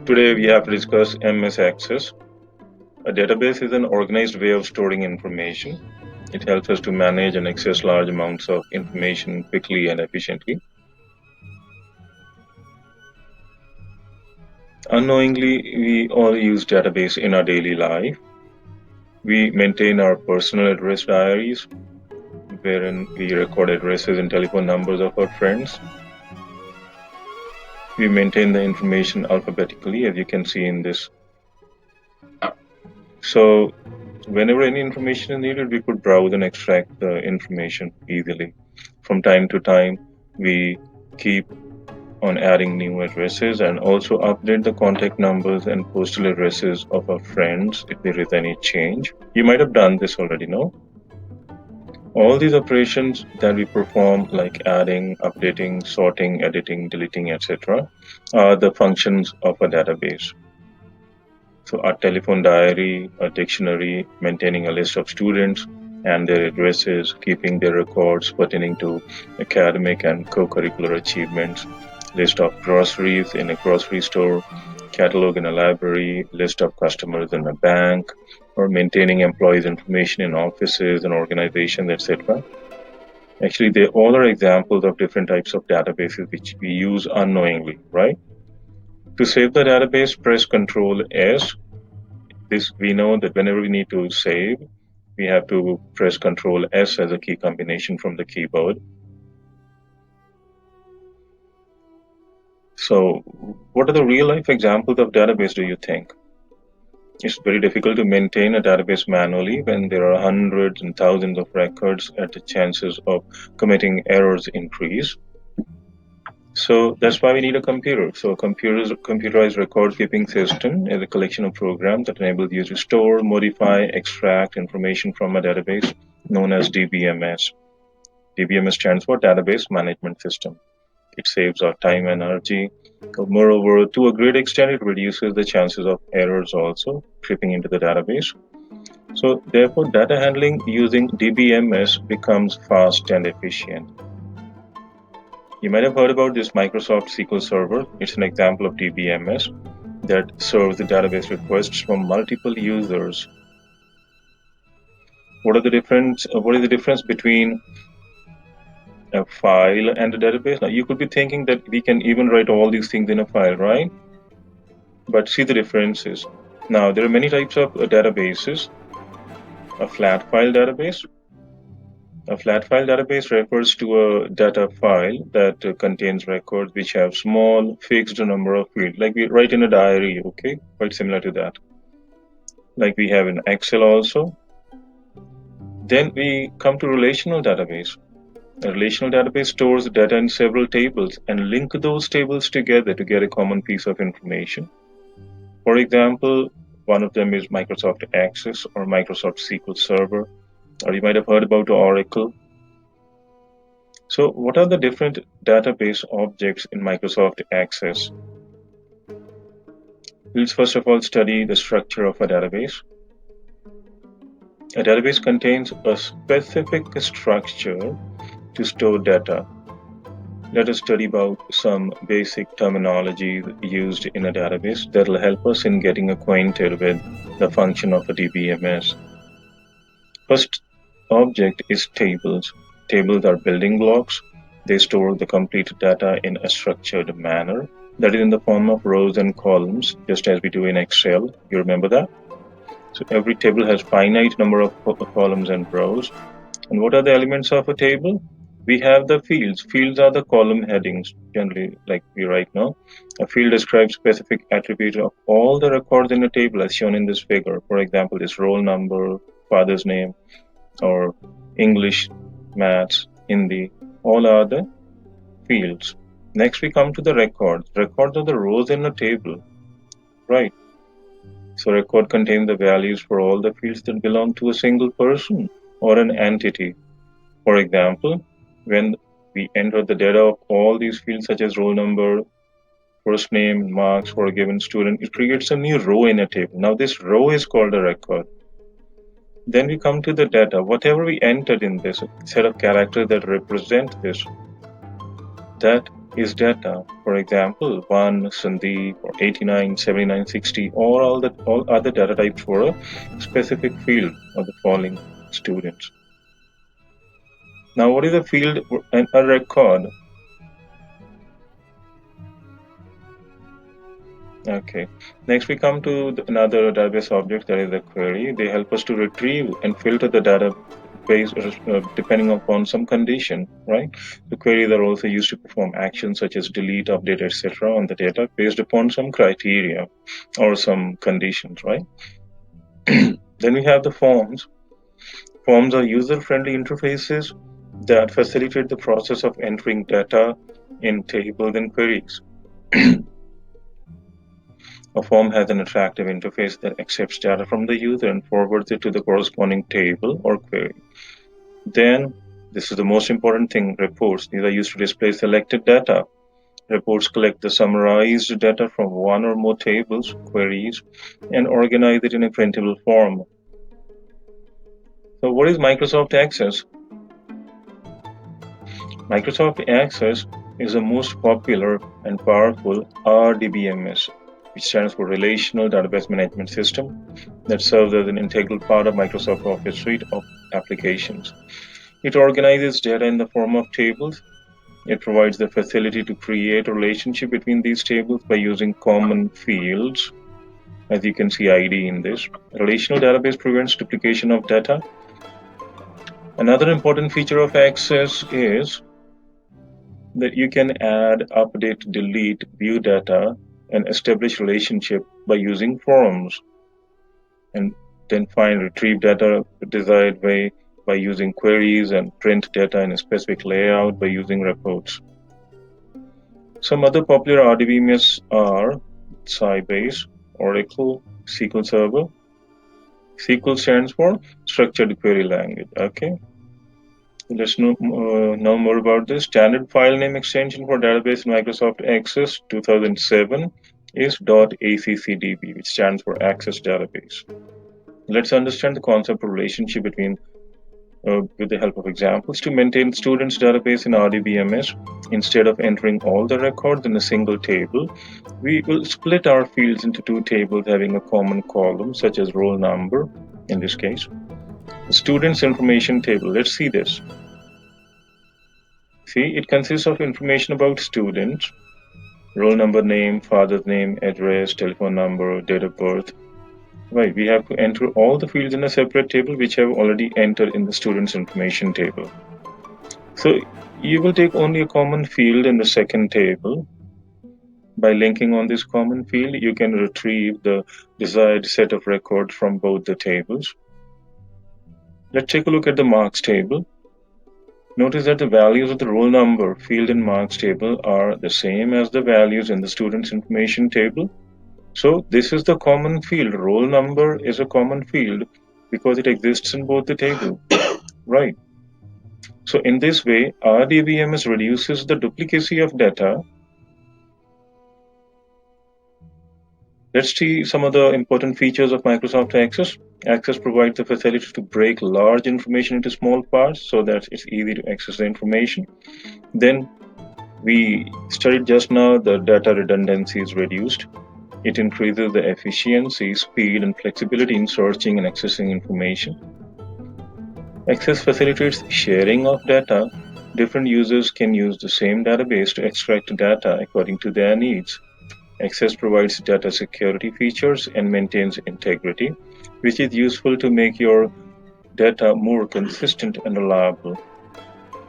Today we have to discuss MS Access. A database is an organized way of storing information. It helps us to manage and access large amounts of information quickly and efficiently. Unknowingly, we all use database in our daily life. We maintain our personal address diaries, wherein we record addresses and telephone numbers of our friends. We maintain the information alphabetically, as you can see in this. So whenever any information is needed, we could browse and extract the information easily. From time to time, we keep on adding new addresses and also update the contact numbers and postal addresses of our friends if there is any change. You might have done this already, no? All these operations that we perform, like adding, updating, sorting, editing, deleting, etc., are the functions of a database. So our telephone diary, a dictionary, maintaining a list of students and their addresses, keeping their records pertaining to academic and co-curricular achievements, list of groceries in a grocery store, catalog in a library, list of customers in a bank, or maintaining employees' information in offices and organizations, etc. Actually, they all are examples of different types of databases which we use unknowingly, right? To save the database, press Control S. This we know that whenever we need to save, we have to press Control S as a key combination from the keyboard. So, what are the real life examples of database do you think? It's very difficult to maintain a database manually when there are hundreds and thousands of records and the chances of committing errors increase. So that's why we need a computer. So a computerized record keeping system is a collection of programs that enables you to store, modify, extract information from a database known as DBMS. DBMS stands for Database Management System. It saves our time and energy. Moreover, to a great extent, it reduces the chances of errors also creeping into the database. So therefore, data handling using DBMS becomes fast and efficient. You might have heard about this Microsoft SQL Server. It's an example of DBMS that serves the database requests from multiple users. What is the difference between a file and a database? Now, you could be thinking that we can even write all these things in a file, right? But see the differences. Now, there are many types of databases. A flat file database. A flat file database refers to a data file that contains records which have small fixed number of fields, like we write in a diary, okay? Quite similar to that. Like we have in Excel also. Then we come to relational database. A relational database stores data in several tables and link those tables together to get a common piece of information. For example, one of them is Microsoft Access or Microsoft SQL Server, or you might have heard about Oracle. So what are the different database objects in Microsoft Access? Let's first of all study the structure of a database. A database contains a specific structure to store data. Let us study about some basic terminology used in a database that will help us in getting acquainted with the function of a DBMS. First object is tables. Tables are building blocks. They store the complete data in a structured manner, that is in the form of rows and columns, just as we do in Excel. You remember that? So every table has finite number of columns and rows. And what are the elements of a table? We have the fields. Fields are the column headings, generally like we write now. A field describes specific attributes of all the records in a table as shown in this figure. For example, this roll number, father's name, or English, maths, Hindi, all are the fields. Next, we come to the records. Records are the rows in a table, right? So record contains the values for all the fields that belong to a single person or an entity. For example, when we enter the data of all these fields such as roll number, first name, marks for a given student, it creates a new row in a table. Now this row is called a record. Then we come to the data. Whatever we entered in this set of characters that represent this, that is data. For example, 1, Sandeep, or 89, 79, 60, or all other data types for a specific field of the following students. Now, what is a field and a record? Okay. Next, we come to another database object, that is a query. They help us to retrieve and filter the database depending upon some condition, right? The queries are also used to perform actions such as delete, update, etc. on the data based upon some criteria or some conditions, right? Then we have the forms. Forms are user-friendly interfaces that facilitate the process of entering data in tables and queries. A form has an attractive interface that accepts data from the user and forwards it to the corresponding table or query. Then, this is the most important thing, reports. These are used to display selected data. Reports collect the summarized data from one or more tables, queries, and organize it in a printable form. So, what is Microsoft Access? Microsoft Access is the most popular and powerful RDBMS, which stands for Relational Database Management System, that serves as an integral part of Microsoft Office suite of applications. It organizes data in the form of tables. It provides the facility to create a relationship between these tables by using common fields. As you can see ID in this. Relational database prevents duplication of data. Another important feature of Access is that you can add, update, delete, view data, and establish relationship by using forms, and then find, retrieve data the desired way by using queries, and print data in a specific layout by using reports. Some other popular RDBMS are Sybase, Oracle, SQL Server. SQL stands for Structured Query Language. Okay, let's know more about this. Standard file name extension for database in Microsoft Access 2007 is .accdb, which stands for Access Database. Let's understand the concept of relationship between with the help of examples. To maintain students' database in RDBMS, instead of entering all the records in a single table, we will split our fields into two tables having a common column, such as roll number, in this case. The student's information table. Let's see this. See, it consists of information about students, roll number, name, father's name, address, telephone number, date of birth. Right, we have to enter all the fields in a separate table which have already entered in the student's information table. So you will take only a common field in the second table. By linking on this common field, you can retrieve the desired set of records from both the tables. Let's take a look at the marks table. Notice that the values of the roll number field in marks table are the same as the values in the student's information table. So this is the common field. Roll number is a common field because it exists in both the table, right? So in this way, RDBMS reduces the duplicacy of data. Let's see some of the important features of Microsoft Access. Access provides the facility to break large information into small parts so that it's easy to access the information. Then we studied just now the data redundancy is reduced. It increases the efficiency, speed, and flexibility in searching and accessing information. Access facilitates sharing of data. Different users can use the same database to extract data according to their needs. Access provides data security features and maintains integrity, which is useful to make your data more consistent and reliable.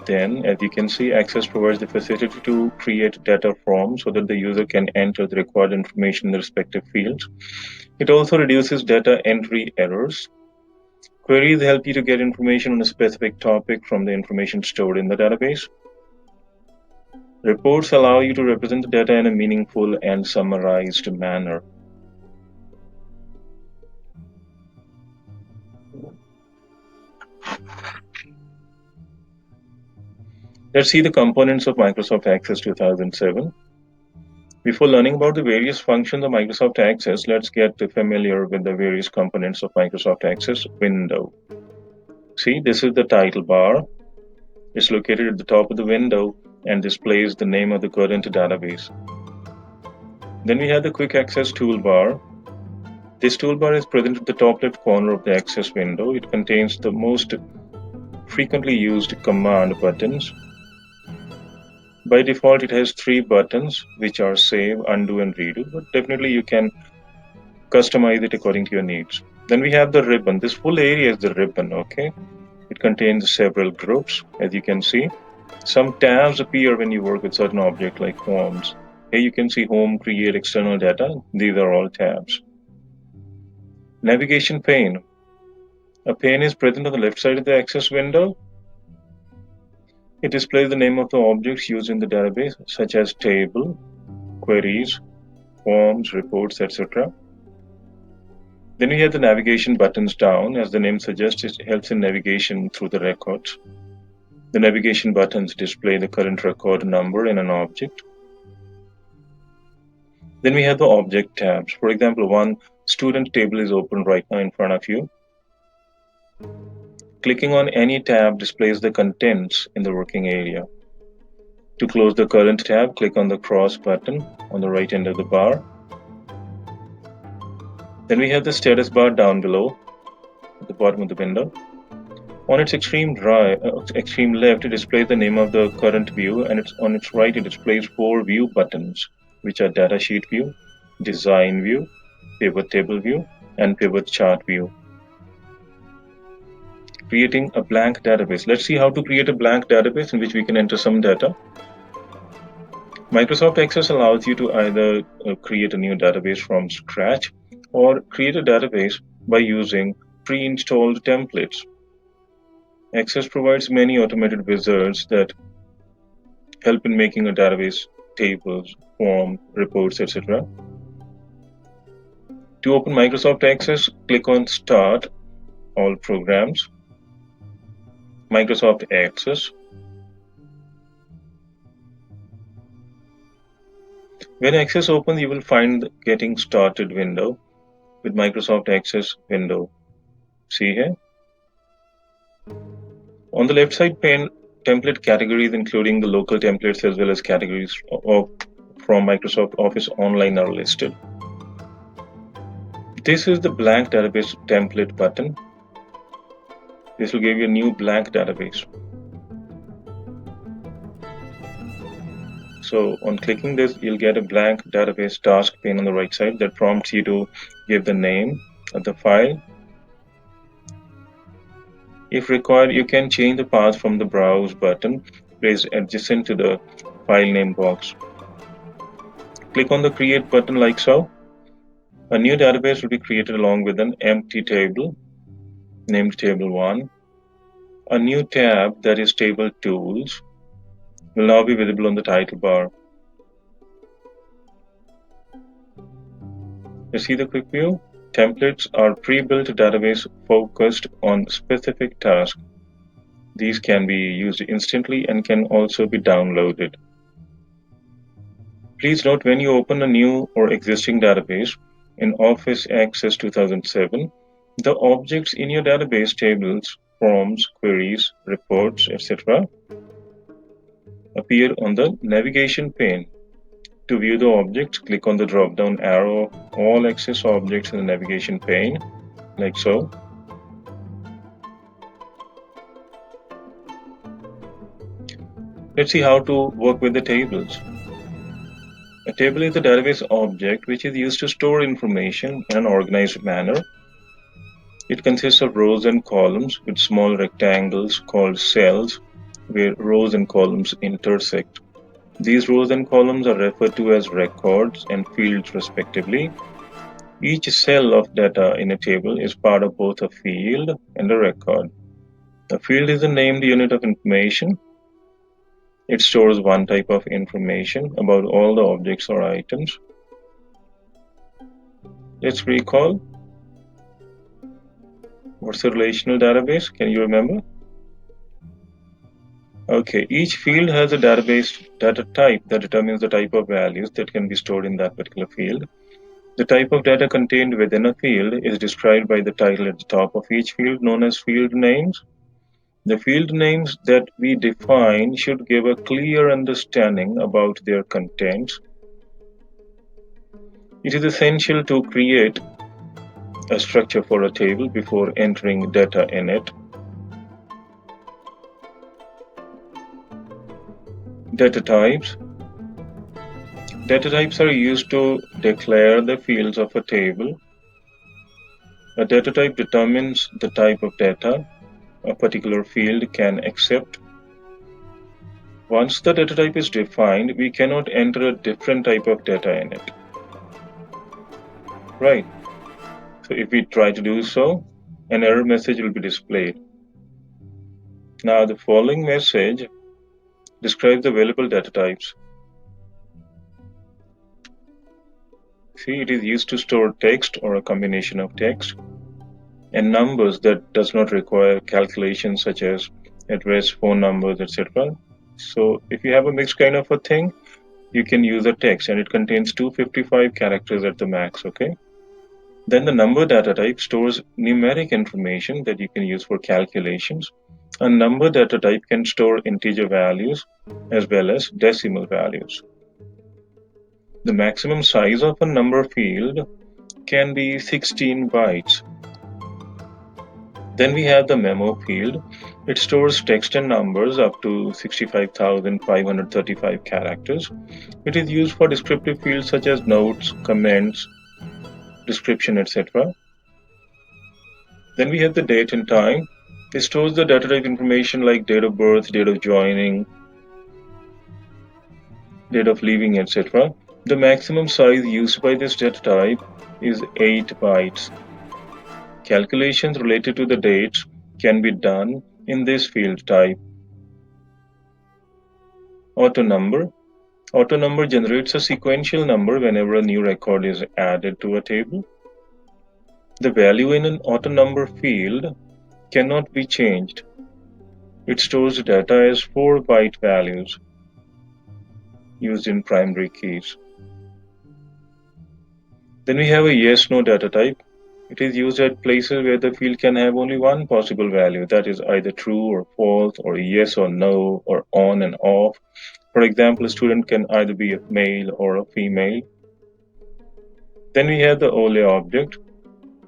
Then, as you can see, Access provides the facility to create data forms so that the user can enter the required information in the respective fields. It also reduces data entry errors. Queries help you to get information on a specific topic from the information stored in the database. Reports allow you to represent the data in a meaningful and summarized manner. Let's see the components of Microsoft Access 2007. Before learning about the various functions of Microsoft Access, let's get familiar with the various components of Microsoft Access window. See, this is the title bar. It's located at the top of the window. and displays the name of the current database. Then we have the quick access toolbar. This toolbar is present at the top left corner of the access window. It contains the most frequently used command buttons. By default, it has 3 buttons, which are save, undo, and redo, but definitely you can customize it according to your needs. Then we have the ribbon. This full area is the ribbon, okay? It contains several groups, as you can see. Some tabs appear when you work with certain objects like forms. Here you can see home, create, external data. These are all tabs. Navigation pane. A pane is present on the left side of the access window. It displays the name of the objects used in the database, such as table, queries, forms, reports, etc. Then we have the navigation buttons down. As the name suggests, it helps in navigation through the records. The navigation buttons display the current record number in an object. Then we have the object tabs. For example, one student table is open right now in front of you. Clicking on any tab displays the contents in the working area. To close the current tab, click on the cross button on the right end of the bar. Then we have the status bar down below at the bottom of the window. On its extreme left, it displays the name of the current view, and on its right, it displays 4 view buttons, which are datasheet view, design view, pivot table view, and pivot chart view. Creating a blank database. Let's see how to create a blank database in which we can enter some data. Microsoft Access allows you to either create a new database from scratch or create a database by using pre-installed templates. Access provides many automated wizards that help in making a database, tables, forms, reports, etc. To open Microsoft Access, click on Start, All Programs, Microsoft Access. When Access opens, you will find the Getting Started window with Microsoft Access window. See here? On the left side pane, template categories including the local templates as well as categories from Microsoft Office Online are listed. This is the blank database template button. This will give you a new blank database. So on clicking this, you'll get a blank database task pane on the right side that prompts you to give the name of the file. If required, you can change the path from the Browse button placed adjacent to the file name box. Click on the Create button like so. A new database will be created along with an empty table named Table 1. A new tab, that is Table Tools, will now be visible on the title bar. You see the quick view? Templates are pre-built database focused on specific tasks. These can be used instantly and can also be downloaded. Please note, when you open a new or existing database in Office Access 2007, the objects in your database, tables, forms, queries, reports, etc., appear on the navigation pane. To view the objects, click on the drop-down arrow of all access objects in the navigation pane, like so. Let's see how to work with the tables. A table is a database object which is used to store information in an organized manner. It consists of rows and columns with small rectangles called cells where rows and columns intersect. These rows and columns are referred to as records and fields respectively. Each cell of data in a table is part of both a field and a record. A field is a named unit of information. It stores one type of information about all the objects or items. Let's recall. What's a relational database? Can you remember? Okay, each field has a database data type that determines the type of values that can be stored in that particular field. The type of data contained within a field is described by the title at the top of each field, known as field names. The field names that we define should give a clear understanding about their contents. It is essential to create a structure for a table before entering data in it. Data types. Data types are used to declare the fields of a table. A data type determines the type of data a particular field can accept. Once the data type is defined, we cannot enter a different type of data in it. Right? So if we try to do so, an error message will be displayed. Now the following message describes the available data types. See, it is used to store text or a combination of text and numbers that does not require calculations such as address, phone numbers, etc. So if you have a mixed kind of a thing, you can use a text and it contains 255 characters at the max, okay? Then the number data type stores numeric information that you can use for calculations. A number data type can store integer values as well as decimal values. The maximum size of a number field can be 16 bytes. Then we have the memo field. It stores text and numbers up to 65,535 characters. It is used for descriptive fields such as notes, comments, description, etc. Then we have the date and time. It stores the data type information like date of birth, date of joining, date of leaving, etc. The maximum size used by this data type is 8 bytes. Calculations related to the dates can be done in this field type. Auto number. Auto number generates a sequential number whenever a new record is added to a table. The value in an auto number field cannot be changed. It stores data as 4-byte values used in primary keys. Then we have a yes/no data type. It is used at places where the field can have only one possible value, that is either true or false, or yes or no, or on and off. For example, a student can either be a male or a female. Then we have the OLE object.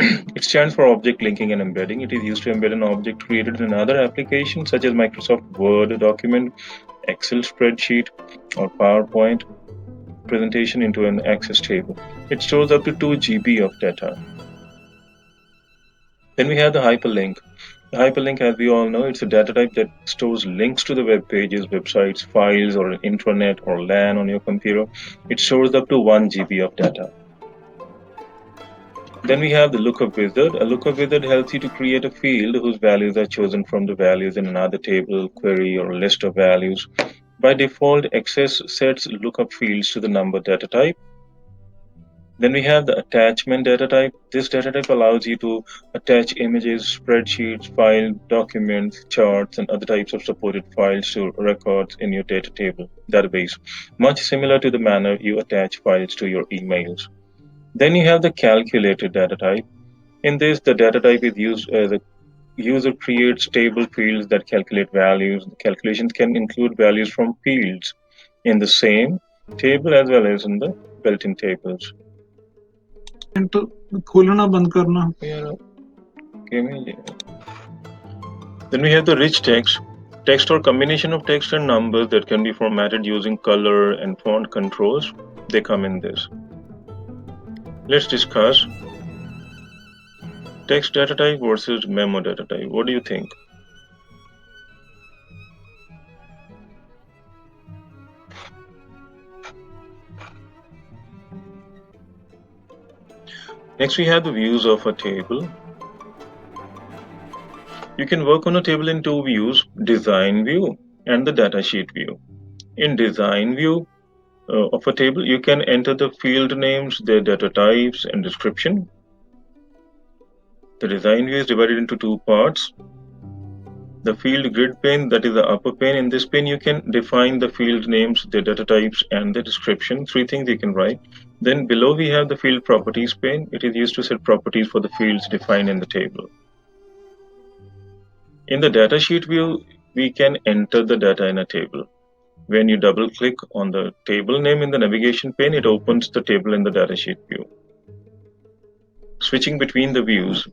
It stands for Object Linking and Embedding. It is used to embed an object created in another application, such as Microsoft Word document, Excel spreadsheet, or PowerPoint presentation into an Access table. It stores up to 2 GB of data. Then we have the hyperlink. The hyperlink, as we all know, it's a data type that stores links to the web pages, websites, files, or an intranet or LAN on your computer. It stores up to 1 GB of data. Then we have the lookup wizard. A lookup wizard helps you to create a field whose values are chosen from the values in another table, query, or list of values. By default, Access sets lookup fields to the number data type. Then we have the attachment data type. This data type allows you to attach images, spreadsheets, files, documents, charts, and other types of supported files to records in your data table database, much similar to the manner you attach files to your emails. Then you have the calculated data type. In this, the data type is used as a user creates table fields that calculate values. The calculations can include values from fields in the same table as well as in the built-in tables. खोलना बंद करना. Then we have the rich text or combination of text and numbers that can be formatted using color and font controls. They come in this. Let's discuss text data type versus memo data type. What do you think? Next, we have the views of a table. You can work on a table in two views, design view and the datasheet view. In design view of a table, you can enter the field names, their data types, and description. The design view is divided into two parts. The field grid pane, that is the upper pane. In this pane, you can define the field names, their data types, and the description. 3 things you can write. Then below we have the field properties pane. It is used to set properties for the fields defined in the table. In the datasheet view, we can enter the data in a table. When you double click on the table name in the navigation pane, it opens the table in the datasheet view. Switching between the views,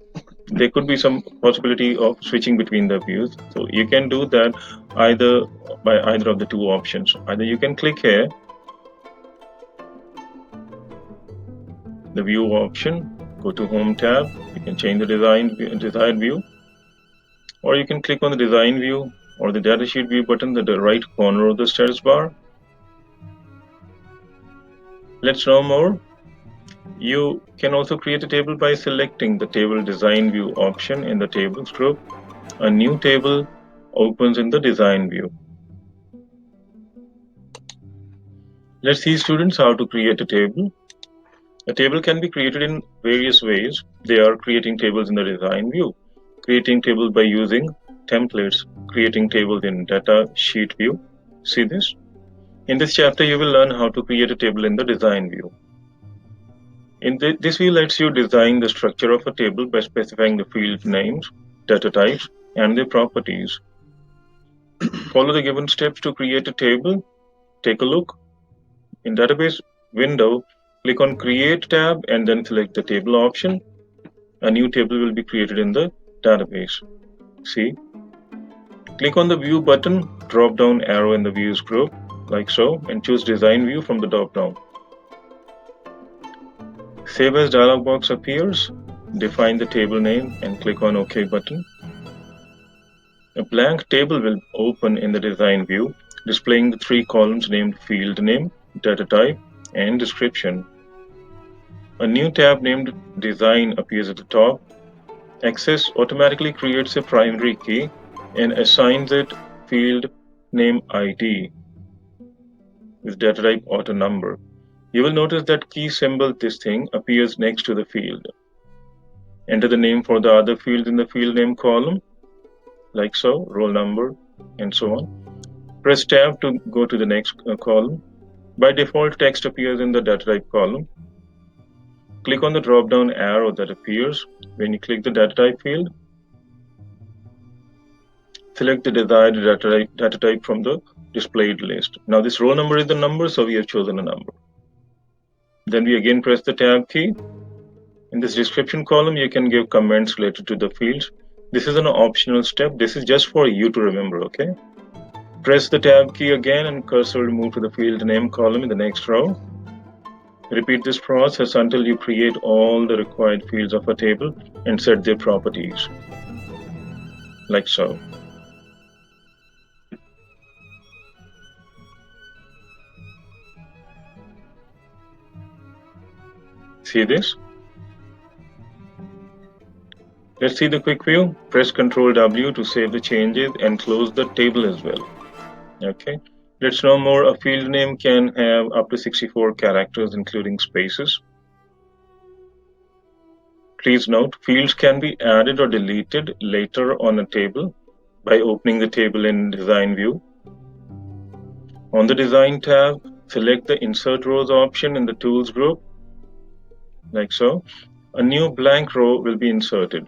there could be some possibility of switching between the views. So you can do that either by either of the two options. Either you can click here, the view option, go to home tab, you can change the desired view, or you can click on the design view or the datasheet view button at the right corner of the status bar. Let's know more. You can also create a table by selecting the table design view option in the tables group. A new table opens in the design view. Let's see, students, how to create a table. A table can be created in various ways. They are creating tables in the design view, creating tables by using templates, creating tables in data sheet view. See this? In this chapter, you will learn how to create a table in the design view. This view lets you design the structure of a table by specifying the field names, data types, and their properties. Follow the given steps to create a table. Take a look. In database window, click on Create tab and then select the table option. A new table will be created in the database. See? Click on the View button, drop down arrow in the Views group, like so, and choose Design View from the drop down. Save as dialog box appears. Define the table name and click on OK button. A blank table will open in the design view, displaying the three columns named Field Name, Data Type, and Description. A new tab named Design appears at the top. Access automatically creates a primary key and assigns it field name ID with data type auto number. You will notice that key symbol, this thing, appears next to the field. Enter the name for the other fields in the field name column, like so, roll number, and so on. Press tab to go to the next column. By default, text appears in the data type column. Click on the drop-down arrow that appears when you click the data type field. Select the desired data type from the displayed list. Now this roll number is the number, so we have chosen a number. Then we again press the tab key. In this description column, you can give comments related to the fields. This is an optional step. This is just for you to remember, okay? Press the tab key again and cursor will move to the field name column in the next row. Repeat this process until you create all the required fields of a table and set their properties, like so. See this? Let's see the quick view. Press Ctrl W to save the changes and close the table as well. Okay. Let's know more. A field name can have up to 64 characters, including spaces. Please note, fields can be added or deleted later on a table by opening the table in Design View. On the Design tab, select the Insert Rows option in the Tools group, like so. A new blank row will be inserted.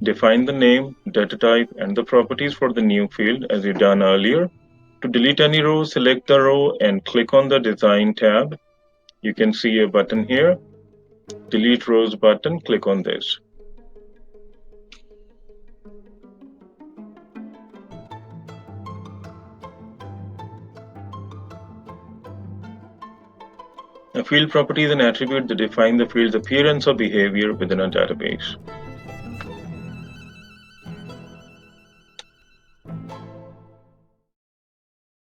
Define the name, data type, and the properties for the new field as we've done earlier. To delete any row, select the row and click on the Design tab. You can see a button here. Delete Rows button, click on this. A field property is an attribute that defines the field's appearance or behavior within a database.